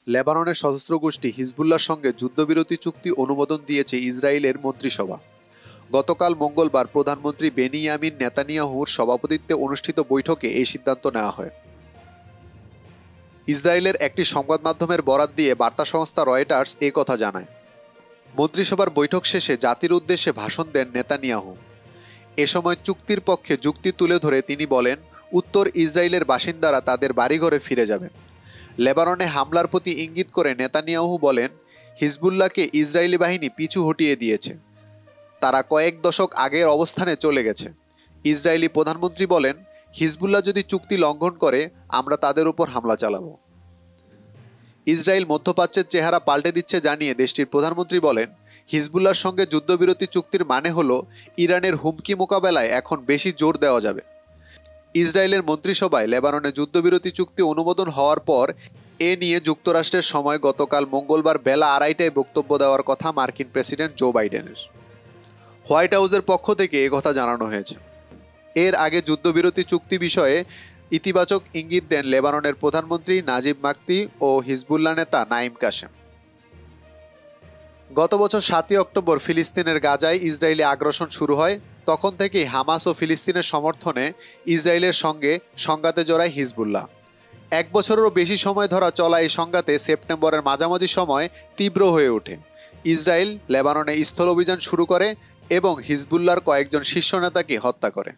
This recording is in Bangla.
লেবাননের সশস্ত্র গোষ্ঠী হিজবুল্লাহর সঙ্গে যুদ্ধবিরতি চুক্তি অনুমোদন দিয়েছে ইসরায়েলের মন্ত্রিসভা। গতকাল মঙ্গলবার প্রধানমন্ত্রী বেনিয়ামিন নেতানিয়াহুর সভাপতিত্বে অনুষ্ঠিত বৈঠকে এই সিদ্ধান্ত নেওয়া হয়। ইসরায়েলের একটি সংবাদ মাধ্যমের বরাত দিয়ে বার্তা সংস্থা রয়টার্স এই কথা জানায়। মন্ত্রিসভার বৈঠক শেষে জাতির উদ্দেশ্যে ভাষণ দেন নেতানিয়াহু। এ সময় চুক্তির পক্ষে যুক্তি তুলে ধরে তিনি বলেন, উত্তর ইসরায়েলের বাসিন্দারা তাদের বাড়িঘরে ফিরে যাবেন। লেবাননে হামলার প্রতি ইঙ্গিত করে নেতানিয়াহু বলেন, হিজবুল্লাহকে ইসরায়েলি বাহিনী পিছু হটিয়ে দিয়েছে। তারা কয়েক দশক আগের অবস্থানে চলে গেছে। ইসরায়েলি প্রধানমন্ত্রী বলেন, হিজবুল্লাহ যদি চুক্তি লঙ্ঘন করে আমরা তাদের উপর হামলা চালাবো। ইসরায়েল মধ্যপ্রাচ্যের চেহারা পাল্টে দিচ্ছে জানিয়ে দেশটির প্রধানমন্ত্রী বলেন, হিজবুল্লাহর সঙ্গে যুদ্ধবিরতি চুক্তির মানে হলো ইরানের হুমকি মোকাবেলায় এখন বেশি জোর দেওয়া যাবে। ইসরায়েলের মন্ত্রিসভায় লেবাননে যুদ্ধবিরতি চুক্তি অনুমোদন হওয়ার পর এ নিয়ে যুক্তরাষ্ট্রের সময় গতকাল মঙ্গলবার বেলা 2:30টায় বক্তব্য দেওয়ার কথা মার্কিন প্রেসিডেন্ট জো বাইডেনের। হোয়াইট হাউসের পক্ষ থেকে এ কথা জানানো হয়েছে। এর আগে যুদ্ধবিরতি চুক্তি বিষয়ে ইতিবাচক ইঙ্গিত দেন লেবাননের প্রধানমন্ত্রী নাজিব মাকতি ও হিজবুল্লাহ নেতা নাইম কাসেম। গত বছর 7ই অক্টোবর ফিলিস্তিনের গাজায় ইসরায়েলি আগ্রাসন শুরু হয়। তখন থেকেই হামাস ও ফিলিস্তিনের সমর্থনে ইসরায়েলের সঙ্গে সংঘাতে জড়ায় হিজবুল্লাহ। 1 বছরেরও বেশি সময় ধরা চলা এই সংঘাতে সেপ্টেম্বরের মাঝামাঝি সময় তীব্র হয়ে ওঠে। ইসরায়েল লেবাননে স্থল অভিযান শুরু করে এবং হিজবুল্লাহর কয়েকজন শীর্ষ নেতাকে হত্যা করে।